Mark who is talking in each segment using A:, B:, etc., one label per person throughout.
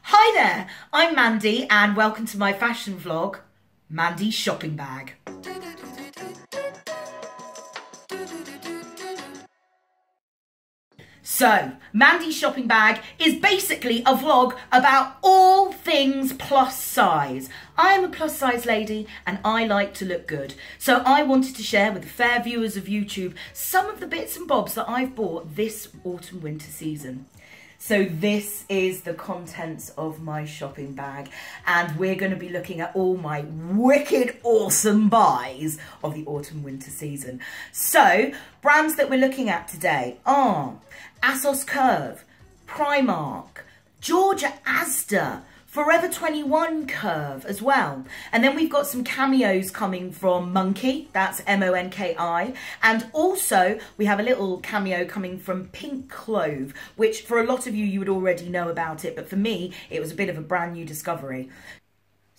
A: Hi there, I'm Mandy and welcome to my fashion vlog, Mandy's shopping bag. So, Mandy's shopping bag is basically a vlog about all things plus size. I am a plus size lady and I like to look good. So I wanted to share with the fair viewers of YouTube some of the bits and bobs that I've bought this autumn winter season. So this is the contents of my shopping bag and we're going to be looking at all my wicked awesome buys of the autumn winter season. So brands that we're looking at today are CLOVE, PRIMARK, Georgia Asda, Forever 21 Curve as well. And then we've got some cameos coming from MONKI, that's MONKI. And also we have a little cameo coming from CLOVE, which for a lot of you would already know about it. But for me, it was a bit of a brand new discovery.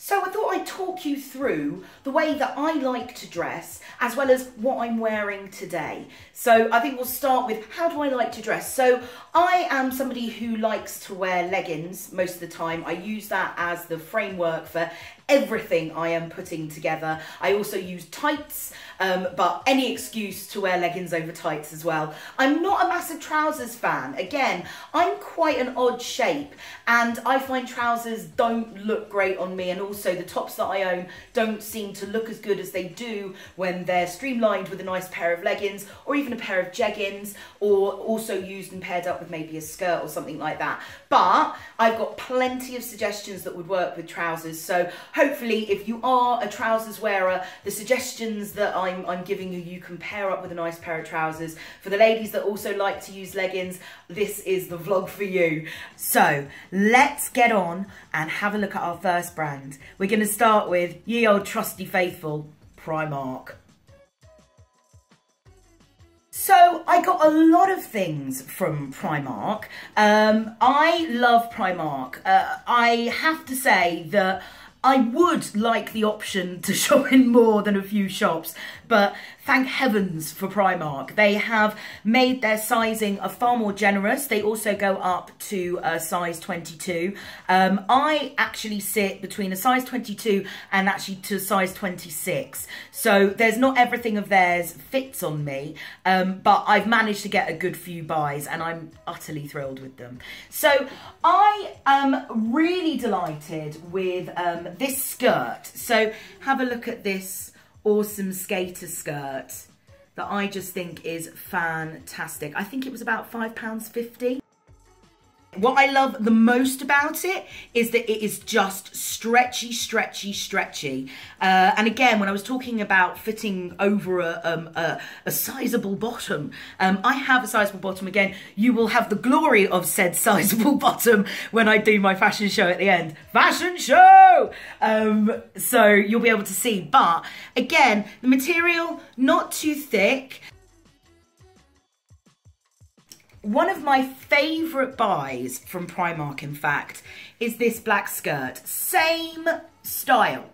A: So I thought I'd talk you through the way that I like to dress as well as what I'm wearing today. So I think we'll start with how do I like to dress. So I am somebody who likes to wear leggings most of the time. I use that as the framework for everything I am putting together. I also use tights, but any excuse to wear leggings over tights as well. I'm not a massive trousers fan. Again, I'm quite an odd shape and I find trousers don't look great on me, and also the tops that I own don't seem to look as good as they do when they're streamlined with a nice pair of leggings or even a pair of jeggings, or also used and paired up with maybe a skirt or something like that. But I've got plenty of suggestions that would work with trousers, so hopefully if you are a trousers wearer, the suggestions that I'm giving you, you can pair up with a nice pair of trousers. For the ladies that also like to use leggings, this is the vlog for you. So let's get on and have a look at our first brand. We're going to start with ye old trusty faithful, PRIMARK. So I got a lot of things from PRIMARK. I love PRIMARK. I have to say that I would like the option to shop in more than a few shops, but thank heavens for PRIMARK. They have made their sizing far more generous. They also go up to a size 22. I actually sit between a size 22 and actually to size 26. So there's not everything of theirs fits on me, but I've managed to get a good few buys and I'm utterly thrilled with them. So I am really delighted with this skirt. So have a look at this awesome skater skirt that I just think is fantastic. I think it was about £5.50. What I love the most about it is that it is just stretchy, stretchy, stretchy. And again, when I was talking about fitting over a sizable bottom, I have a sizable bottom. Again, you will have the glory of said sizable bottom when I do my fashion show at the end. Fashion show! So you'll be able to see. But again, the material, not too thick. One of my favourite buys from PRIMARK, in fact, is this black skirt. Same style.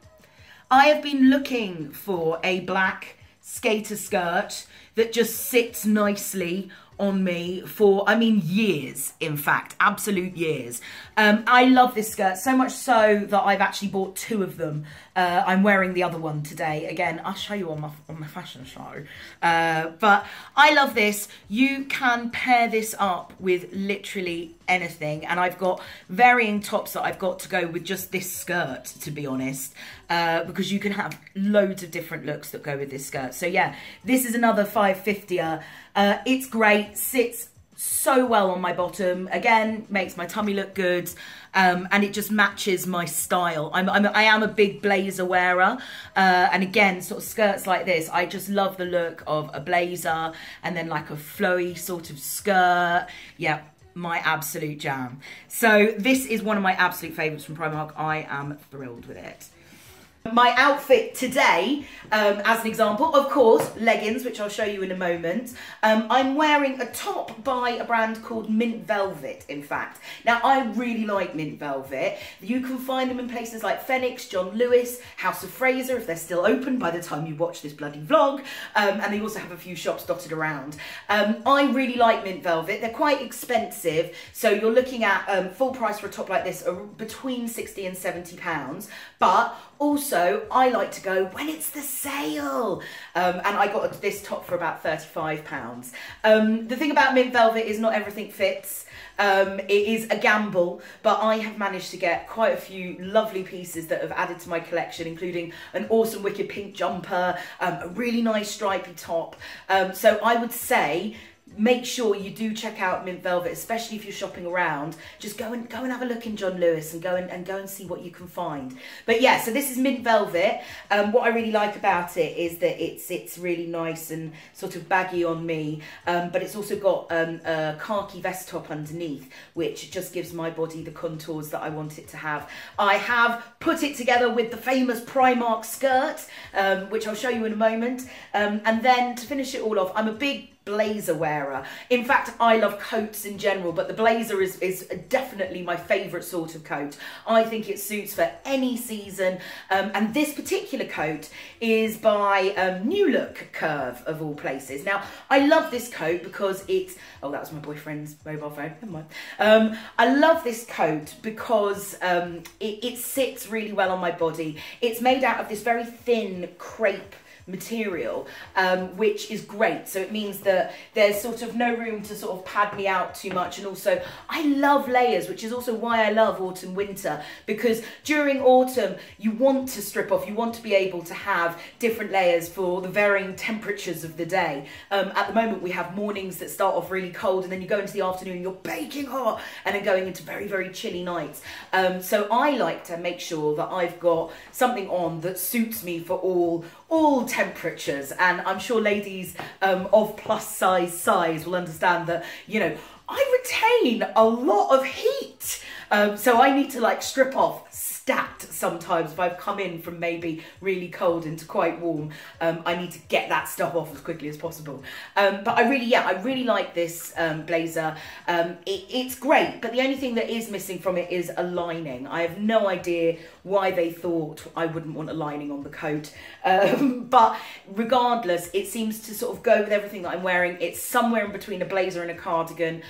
A: I have been looking for a black skater skirt that just sits nicely on me for, I mean, years, in fact, absolute years. I love this skirt so much so that I've actually bought two of them. I'm wearing the other one today. Again, I'll show you on my fashion show. But I love this. You can pair this up with literally anything. And I've got varying tops that I've got to go with just this skirt, to be honest, because you can have loads of different looks that go with this skirt. So yeah, this is another 550er. It's great, sits so well on my bottom, again makes my tummy look good, and it just matches my style. I am a big blazer wearer, and again, sort of skirts like this, I just love the look of a blazer and then like a flowy sort of skirt. Yeah, my absolute jam. So this is one of my absolute favourites from PRIMARK. I am thrilled with it. My outfit today, as an example, of course, leggings, which I'll show you in a moment. I'm wearing a top by a brand called Mint Velvet, in fact. Now, I really like Mint Velvet. You can find them in places like Phoenix, John Lewis, House of Fraser, if they're still open by the time you watch this bloody vlog. And they also have a few shops dotted around. I really like Mint Velvet. They're quite expensive. So you're looking at full price for a top like this, between 60 and 70 pounds. But also, I like to go when it's the sale. And I got this top for about £35. The thing about Mint Velvet is not everything fits. It is a gamble, but I have managed to get quite a few lovely pieces that have added to my collection, including an awesome wicked pink jumper, a really nice stripy top. So I would say, make sure you do check out Mint Velvet, especially if you're shopping around. Just go and have a look in John Lewis and go and see what you can find. But yeah, so this is Mint Velvet. What I really like about it is that it's really nice and sort of baggy on me, but it's also got a khaki vest top underneath, which just gives my body the contours that I want it to have. I have put it together with the famous Primark skirt, which I'll show you in a moment. And then to finish it all off, I'm a big blazer wearer. In fact, I love coats in general, but the blazer is definitely my favourite sort of coat. I think it suits for any season, and this particular coat is by New Look Curve, of all places. Now, I love this coat because it's... Oh, that was my boyfriend's mobile phone, never mind. I love this coat because it sits really well on my body. It's made out of this very thin crepe material, which is great. So it means that there's sort of no room to sort of pad me out too much. And also I love layers, which is also why I love autumn winter, because during autumn you want to strip off, you want to be able to have different layers for the varying temperatures of the day. At the moment we have mornings that start off really cold, and then you go into the afternoon, you're baking hot, and then going into very, very chilly nights. So I like to make sure that I've got something on that suits me for all temperatures, and I'm sure ladies of plus size will understand that, you know, I retain a lot of heat, so I need to like strip off stat sometimes. If I've come in from maybe really cold into quite warm, I need to get that stuff off as quickly as possible. But I really like this blazer. It's great, but the only thing that is missing from it is a lining. I have no idea why they thought I wouldn't want a lining on the coat, but regardless, it seems to sort of go with everything that I'm wearing. It's somewhere in between a blazer and a cardigan,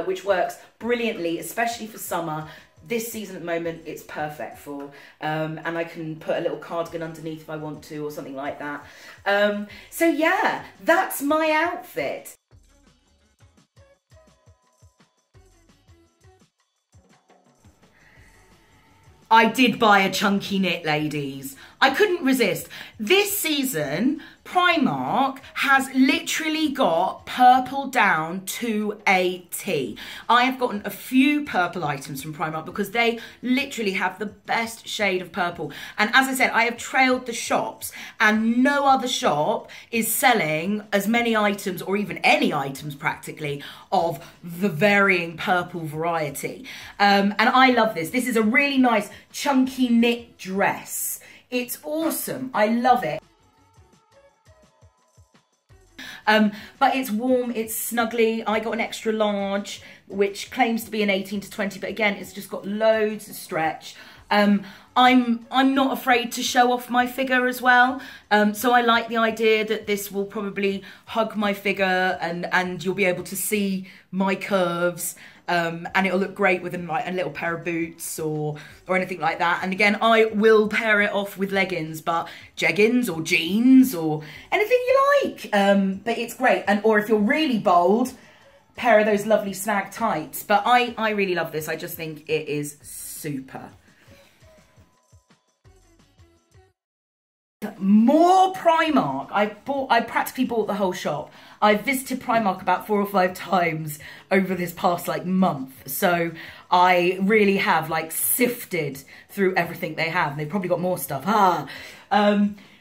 A: which works brilliantly, especially for summer. This season at the moment, it's perfect for, and I can put a little cardigan underneath if I want to, or something like that. So yeah, that's my outfit. I did buy a chunky knit, ladies. I couldn't resist. This season, Primark has literally got purple down to a T. I have gotten a few purple items from Primark because they literally have the best shade of purple. And as I said, I have trailed the shops, and no other shop is selling as many items, or even any items practically, of the varying purple variety. And I love this. This is a really nice chunky knit dress. It's awesome. I love it. But it's warm, it's snuggly. I got an extra large, which claims to be an 18 to 20, but again, it's just got loads of stretch. I'm not afraid to show off my figure as well. So I like the idea that this will probably hug my figure, and you'll be able to see my curves. And it'll look great with like a little pair of boots or anything like that. And again, I will pair it off with leggings, but jeggings or jeans or anything you like. But it's great. Or if you're really bold, pair of those lovely snag tights. But I really love this. I just think it is super. More Primark. I practically bought the whole shop. I've visited Primark about 4 or 5 times over this past like month, so I really have like sifted through everything they have, and they've probably got more stuff.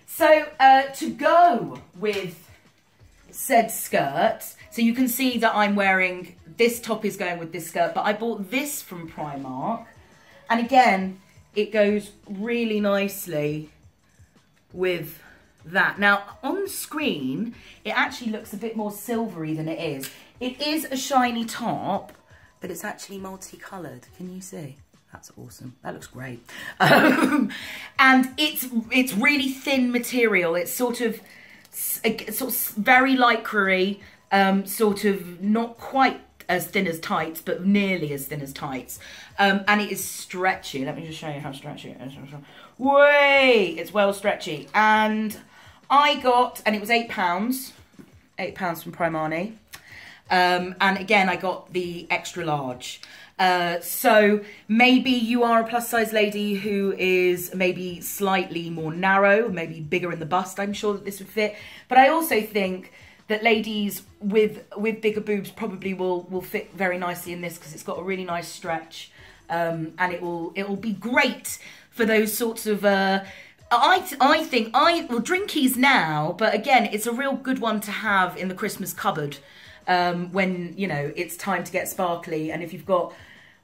A: So to go with said skirt, so you can see that I'm wearing, this top is going with this skirt, but I bought this from Primark, and again, it goes really nicely with that. Now, on screen, it actually looks a bit more silvery than it is. It is a shiny top, but it's actually multicolored. Can you see? That's awesome. That looks great. And it's really thin material. It's sort of very lycra-y, sort of not quite as thin as tights, but nearly as thin as tights. And it is stretchy. Let me just show you how stretchy it is. Way, it's well stretchy. And I got, and it was £8 from Primark. And again, I got the extra large. So maybe you are a plus size lady who is maybe slightly more narrow, maybe bigger in the bust. I'm sure that this would fit. But I also think that ladies with bigger boobs probably will fit very nicely in this, because it's got a really nice stretch, and it will be great for those sorts of I think drinkies now, but again, it's a real good one to have in the Christmas cupboard, when, you know, it's time to get sparkly. And if you've got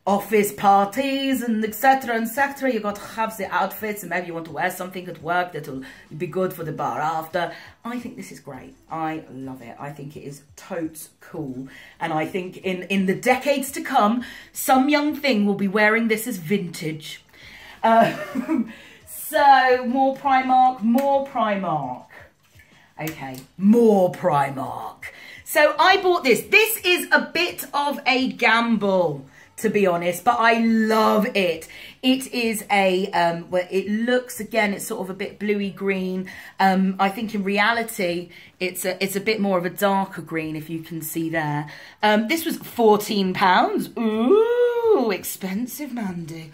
A: office parties and etc, you've got to have the outfits, and maybe you want to wear something at work that'll be good for the bar after. I think this is great. I love it. I think it is totes cool. And I think in the decades to come, some young thing will be wearing this as vintage. So, more Primark. Okay, more Primark. So I bought this. This is a bit of a gamble, to be honest, but I love it. It is a, well, it looks, again, it's sort of a bit bluey green. I think in reality, it's a bit more of a darker green, if you can see there. This was £14. Ooh, expensive, Mandy.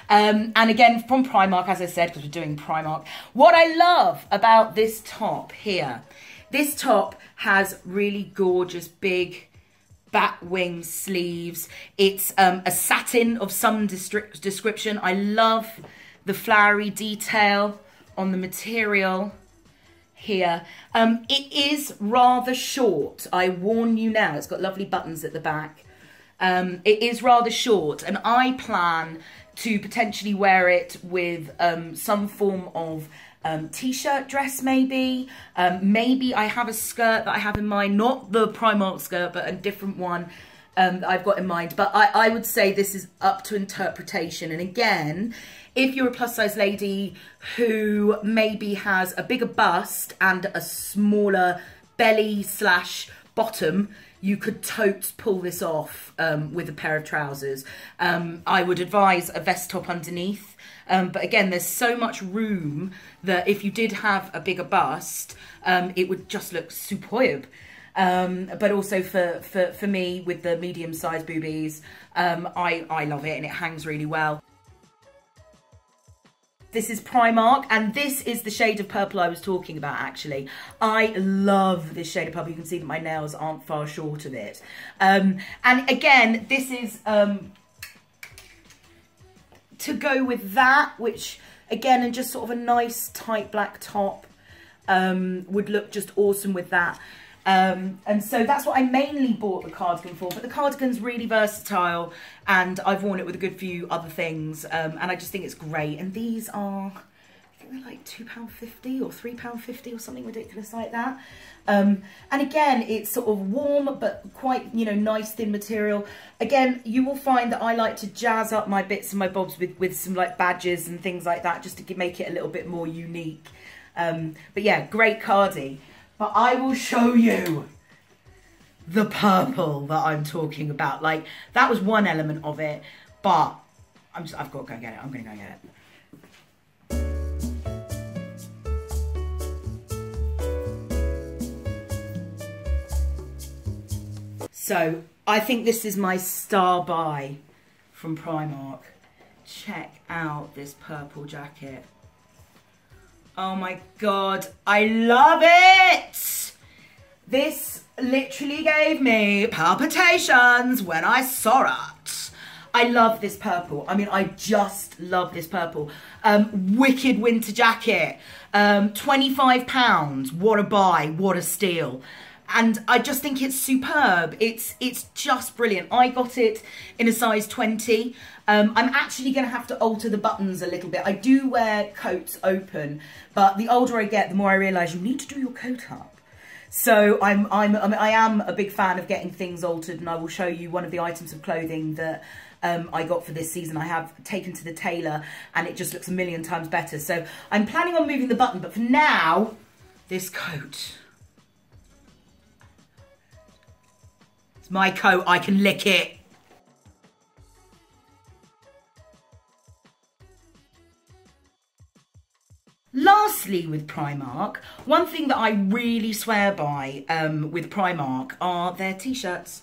A: And again, from Primark, as I said, because we're doing Primark. What I love about this top here, this top has really gorgeous big bat wing sleeves. It's a satin of some description. I love the flowery detail on the material here. It is rather short. I warn you now. It's got lovely buttons at the back. It is rather short, and I plan to potentially wear it with some form of t-shirt dress, maybe. Maybe I have a skirt that I have in mind, not the Primark skirt, but a different one that I've got in mind. But I would say this is up to interpretation. And again, if you're a plus size lady who maybe has a bigger bust and a smaller belly / bottom, you could totes pull this off with a pair of trousers. I would advise a vest top underneath. But again, there's so much room that if you did have a bigger bust, it would just look superb. But also for me, with the medium-sized boobies, I love it, and it hangs really well. This is Primark, and this is the shade of purple I was talking about, actually. I love this shade of purple. You can see that my nails aren't far short of it. And again, this is to go with that, which, again, and just sort of a nice tight black top would look just awesome with that. And so that's what I mainly bought the cardigan for, but the cardigan's really versatile, and I've worn it with a good few other things, and I just think it's great. And these are, I think they're like £2.50 or £3.50 or something ridiculous like that. And again, it's sort of warm, but quite, you know, nice thin material. Again, you will find that I like to jazz up my bits and my bobs with some like badges and things like that, just to make it a little bit more unique. But yeah, great cardi. But I will show you the purple that I'm talking about. Like, that was one element of it, but I've got to go get it. I'm going to go get it. So, I think this is my star buy from Primark. Check out this purple jacket. Oh my God, I love it! This literally gave me palpitations when I saw it. I love this purple. I mean, I just love this purple. Wicked winter jacket, £25. What a buy, what a steal. and I just think it's superb. It's just brilliant. I got it in a size 20. I'm actually going to have to alter the buttons a little bit. I do wear coats open, but the older I get, the more I realise you need to do your coat up. So I am a big fan of getting things altered, and I will show you one of the items of clothing that I got for this season. I have taken to the tailor, and it just looks a million times better. So I'm planning on moving the button, but for now, this coat. It's my coat, I can lick it. Lastly, with Primark, one thing that I really swear by with Primark are their t-shirts.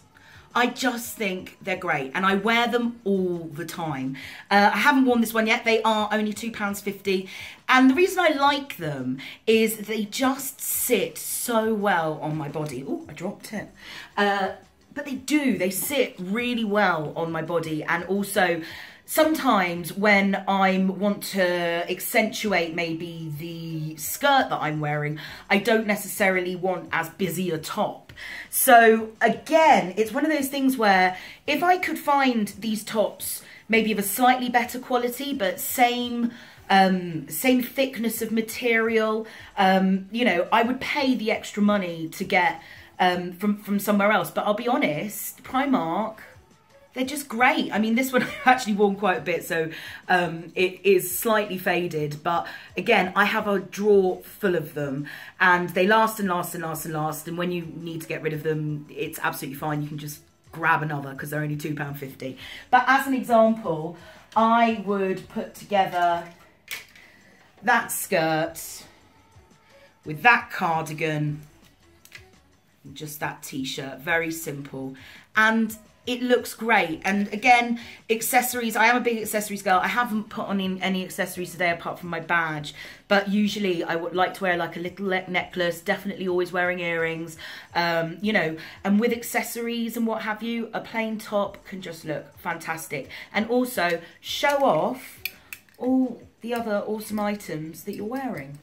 A: I just think they're great, and I wear them all the time. I haven't worn this one yet. They are only £2.50, and the reason I like them is they just sit so well on my body. Oh, I dropped it. But they do. They sit really well on my body, and also sometimes when I want to accentuate maybe the skirt that I'm wearing, I don't necessarily want as busy a top. So again, it's one of those things where if I could find these tops maybe of a slightly better quality, but same thickness of material, you know, I would pay the extra money to get from somewhere else. But I'll be honest, Primark, they're just great. I mean, this one I've actually worn quite a bit, so it is slightly faded. But again, I have a drawer full of them, and they last and last and last and last. And when you need to get rid of them, it's absolutely fine. You can just grab another because they're only £2.50. But as an example, I would put together that skirt with that cardigan, and just that t-shirt. Very simple. And it looks great. And again, accessories, I am a big accessories girl. I haven't put on any accessories today apart from my badge, but usually I would like to wear like a little necklace, definitely always wearing earrings, you know, and with accessories and what have you, a plain top can just look fantastic. And also show off all the other awesome items that you're wearing.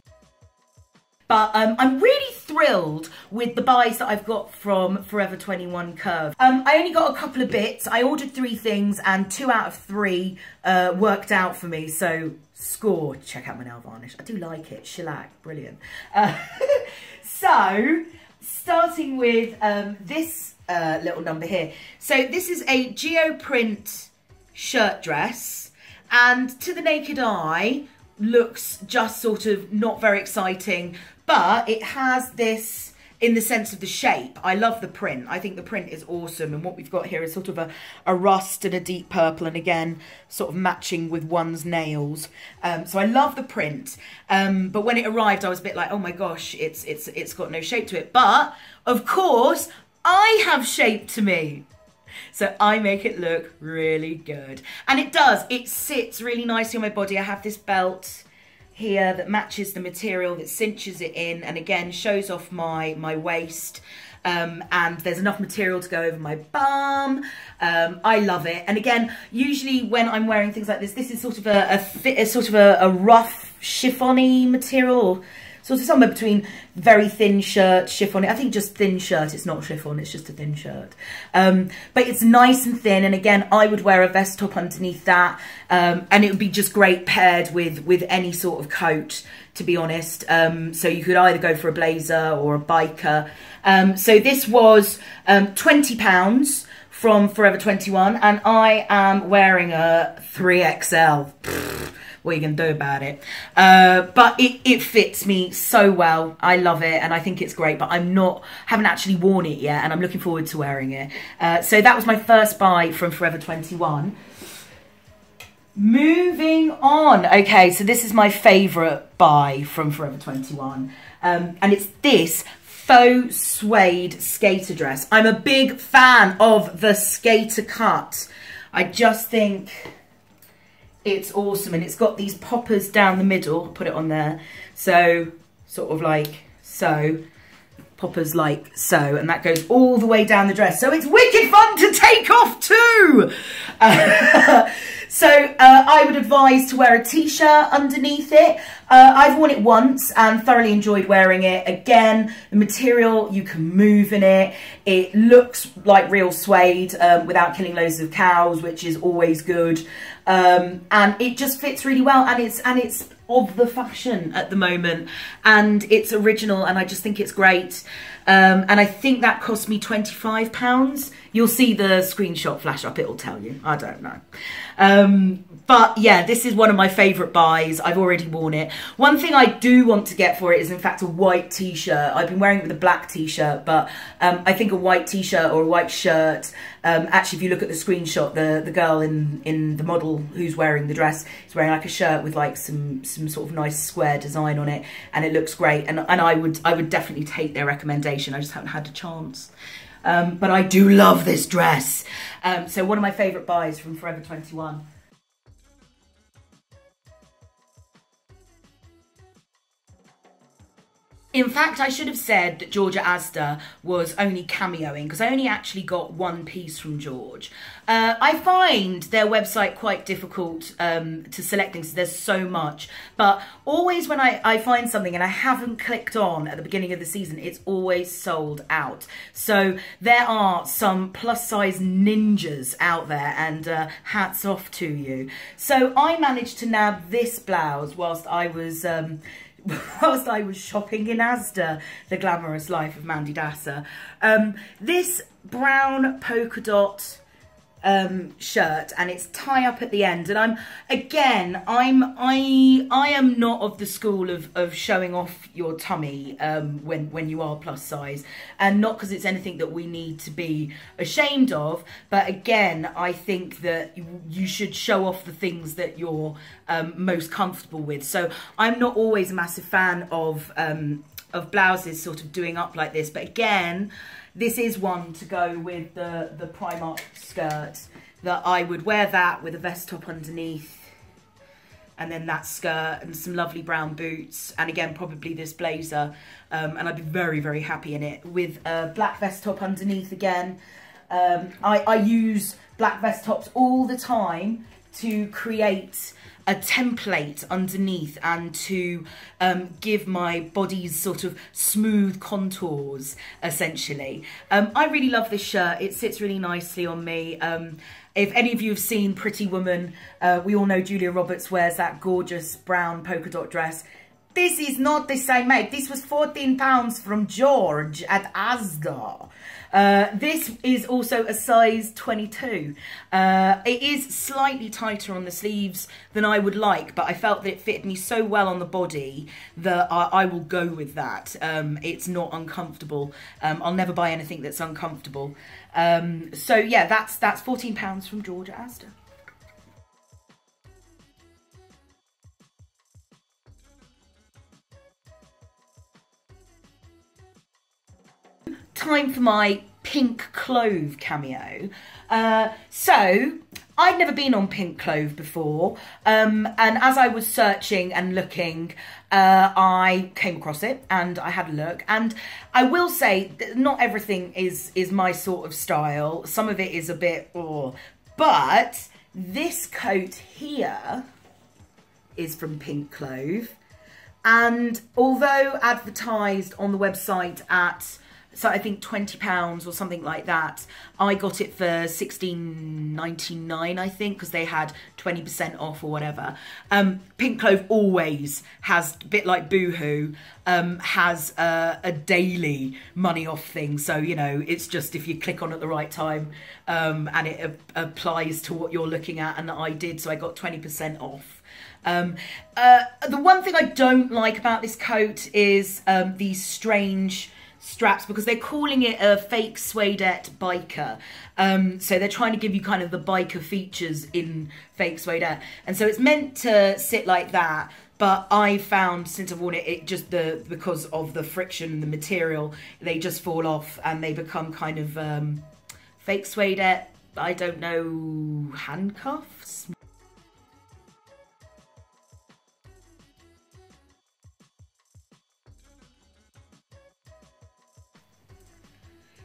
A: But I'm really thrilled with the buys that I've got from Forever 21 Curve. I only got a couple of bits. I ordered 3 things and 2 out of 3 worked out for me. So score. Check out my nail varnish. I do like it. Shellac. Brilliant. So starting with this little number here. So this is a geoprint shirt dress, and to the naked eye looks just sort of not very exciting, but it has this in the sense of the shape. I love the print. I think the print is awesome, and what we've got here is sort of a rust and a deep purple, and again sort of matching with one's nails. So I love the print, but when it arrived I was a bit like, oh my gosh, it's got no shape to it. But of course I have shape to me, so I make it look really good. And it does. It sits really nicely on my body. I have this belt here that matches the material, that cinches it in, and again shows off my waist. And there's enough material to go over my bum. I love it. And again, usually when I'm wearing things like this, this is sort of a rough chiffon-y material, sort of somewhere between very thin shirt, chiffon. I think just thin shirt, it's not chiffon, it's just a thin shirt. But it's nice and thin, and again, I would wear a vest top underneath that, and it would be just great paired with any sort of coat, to be honest. So you could either go for a blazer or a biker. So this was £20 from Forever 21, and I am wearing a 3XL. What are you going to do about it? But it fits me so well. I love it, and I think it's great, but haven't actually worn it yet, and I'm looking forward to wearing it. So that was my first buy from Forever 21. Moving on. Okay, so this is my favourite buy from Forever 21. And it's this faux suede skater dress. I'm a big fan of the skater cut. I just think it's awesome, and it's got these poppers down the middle. I'll put it on there. So sort of like so. poppers like so, and that goes all the way down the dress. So it's wicked fun to take off too. So I would advise to wear a t-shirt underneath it. I've worn it once and thoroughly enjoyed wearing it. Again, the material, you can move in it. It looks like real suede without killing loads of cows, which is always good. And it just fits really well, and it's of the fashion at the moment, and it's original, and I just think it's great. And I think that cost me £25. You'll see the screenshot flash up, it'll tell you. I don't know. But yeah, this is one of my favourite buys. I've already worn it. One thing I do want to get for it is in fact a white t-shirt. I've been wearing it with a black t-shirt, but I think a white t-shirt or a white shirt, actually if you look at the screenshot, the girl in the model who's wearing the dress is wearing like a shirt with like some sort of nice square design on it, and it looks great, and I would definitely take their recommendation. I just haven't had a chance. But I do love this dress. So one of my favourite buys from Forever 21. In fact, I should have said that Georgia Asda was only cameoing, because I only actually got one piece from George. I find their website quite difficult to select things. There's so much. But always when I find something and I haven't clicked on at the beginning of the season, it's always sold out. So there are some plus size ninjas out there, and hats off to you. So I managed to nab this blouse whilst I was shopping in Asda, The Glamorous Life of Mandy Dasser. This brown polka dot shirt, and it's tie up at the end, and I am not of the school of showing off your tummy when you are plus size, and not because it's anything that we need to be ashamed of, but again, I think that you should show off the things that you're most comfortable with. So I'm not always a massive fan of blouses sort of doing up like this, but again, this is one to go with the Primark skirt, that I would wear that with a vest top underneath, and then that skirt and some lovely brown boots, and again probably this blazer, and I'd be very, very happy in it with a black vest top underneath again. I use black vest tops all the time to create a template underneath and to give my body's sort of smooth contours, essentially. I really love this shirt. It sits really nicely on me. If any of you have seen Pretty Woman, we all know Julia Roberts wears that gorgeous brown polka dot dress. This is not the same make. This was £14 from George at Asda. This is also a size 22. It is slightly tighter on the sleeves than I would like, but I felt that it fitted me so well on the body that I will go with that. It's not uncomfortable. I'll never buy anything that's uncomfortable. So yeah, that's £14 from George at Asda. Time for my pink clove cameo. So I'd never been on pink clove before, and as I was searching and looking, I came across it and I had a look, and I will say that not everything is my sort of style. Some of it is a bit, but this coat here is from Pink Clove, and although advertised on the website at, so I think £20 or something like that, I got it for $16.99, I think, because they had 20% off or whatever. Pink Clove always has, a bit like Boohoo, has a daily money off thing. So, you know, it's just if you click on at the right time and it applies to what you're looking at, and I did, so I got 20% off. The one thing I don't like about this coat is these strange straps, because they're calling it a fake suedette biker. So they're trying to give you kind of the biker features in fake suedette. And so it's meant to sit like that, but I found since I've worn it, it just, because of the friction and the material, they just fall off and they become kind of fake suedette, I don't know, handcuffs?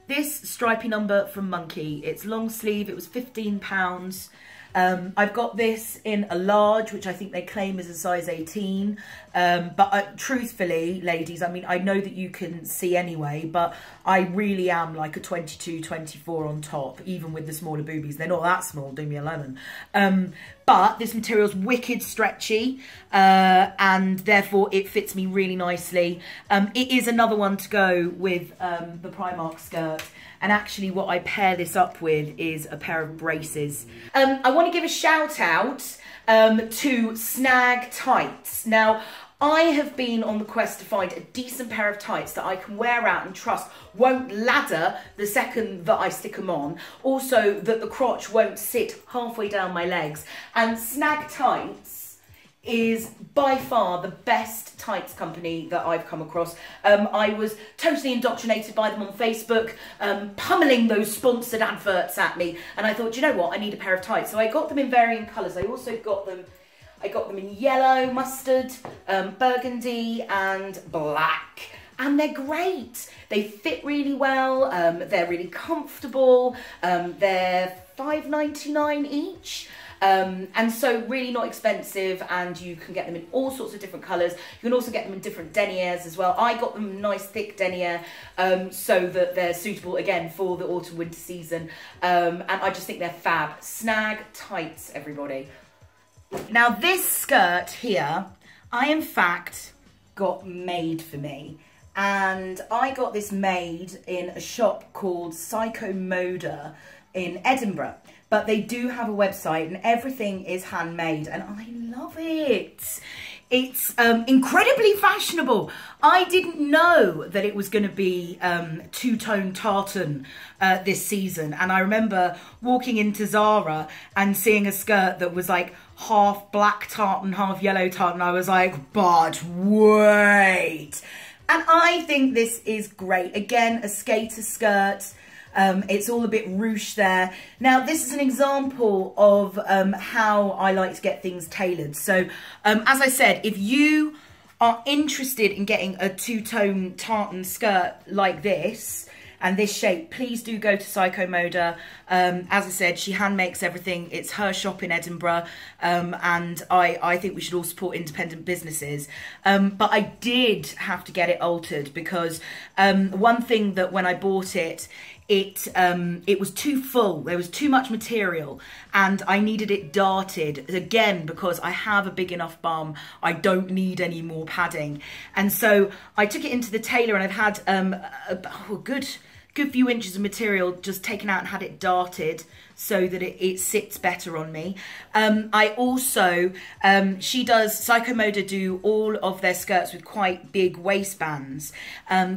A: this stripy number from MONKI. It's long sleeve, it was £15. I've got this in a large, which I think they claim is a size 18. But truthfully, ladies, I mean, I know that you can see anyway, but I really am like a 22, 24 on top, even with the smaller boobies. They're not that small, do me a lemon. But this material's wicked stretchy, and therefore it fits me really nicely. It is another one to go with the Primark skirt. And actually what I pair this up with is a pair of braces. I want to give a shout out to Snag Tights. Now, I have been on the quest to find a decent pair of tights that I can wear out and trust won't ladder the second that I stick them on. Also, that the crotch won't sit halfway down my legs. And Snag Tights is by far the best tights company that I've come across. I was totally indoctrinated by them on Facebook, pummeling those sponsored adverts at me, and I thought, you know what, I need a pair of tights. So I got them in varying colours. I also got them in yellow, mustard, burgundy and black. And they're great. They fit really well, they're really comfortable, they're £5.99 each. And so really not expensive, and you can get them in all sorts of different colours. You can also get them in different deniers as well. I got them nice thick denier, so that they're suitable again for the autumn winter season, and I just think they're fab. Snag Tights, everybody. Now this skirt here, I in fact got made for me, and I got this made in a shop called Psycho Moda in Edinburgh. But they do have a website and everything is handmade, and I love it. It's incredibly fashionable. I didn't know that it was going to be two-tone tartan this season. And I remember walking into Zara and seeing a skirt that was like half black tartan, half yellow tartan. I was like, but wait. And I think this is great. Again, a skater skirt. It's all a bit ruched there. Now, this is an example of how I like to get things tailored. So, as I said, if you are interested in getting a two-tone tartan skirt like this and this shape, please do go to Psycho Moda. As I said, she hand makes everything. It's her shop in Edinburgh, and I think we should all support independent businesses. But I did have to get it altered because one thing that when I bought it, it was too full. There was too much material and I needed it darted again because I have a big enough bum. I don't need any more padding. And so I took it into the tailor and I've had a good few inches of material just taken out and had it darted so that it sits better on me. I also, Psycho Moda do all of their skirts with quite big waistbands.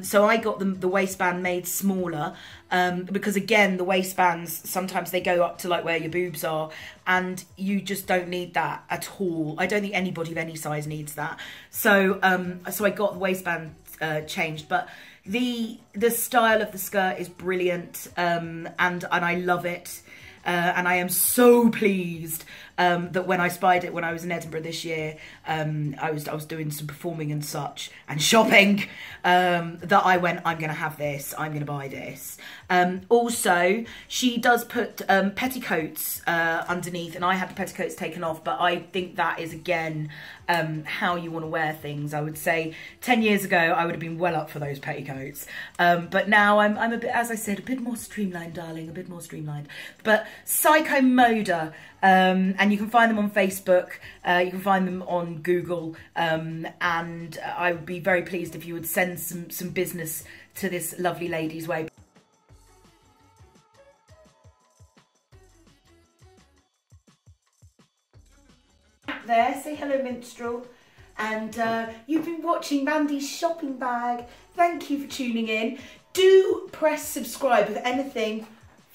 A: So I got the waistband made smaller because again, the waistbands, sometimes they go up to like where your boobs are and you just don't need that at all. I don't think anybody of any size needs that. So, so I got the waistband changed, but the style of the skirt is brilliant, and I love it, and I am so pleased that when I spied it when I was in Edinburgh this year, I was doing some performing and such and shopping, that I went, I'm gonna have this, I'm gonna buy this. Also, she does put petticoats underneath, and I had the petticoats taken off, but I think that is again how you want to wear things. I would say 10 years ago I would have been well up for those petticoats, but now I'm a bit, as I said, a bit more streamlined, darling, a bit more streamlined. But Psycho Moda, and you can find them on Facebook, you can find them on Google, and I would be very pleased if you would send some business to this lovely lady's way. There, say hello, minstrel. And you've been watching Mandy's shopping bag. Thank you for tuning in. Do press subscribe with anything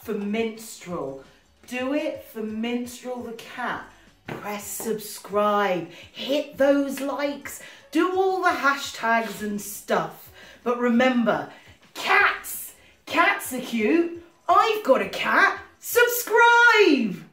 A: for Minstrel. Do it for Minstrel the cat. Press subscribe. Hit those likes. Do all the hashtags and stuff. But remember, cats are cute. I've got a cat. Subscribe.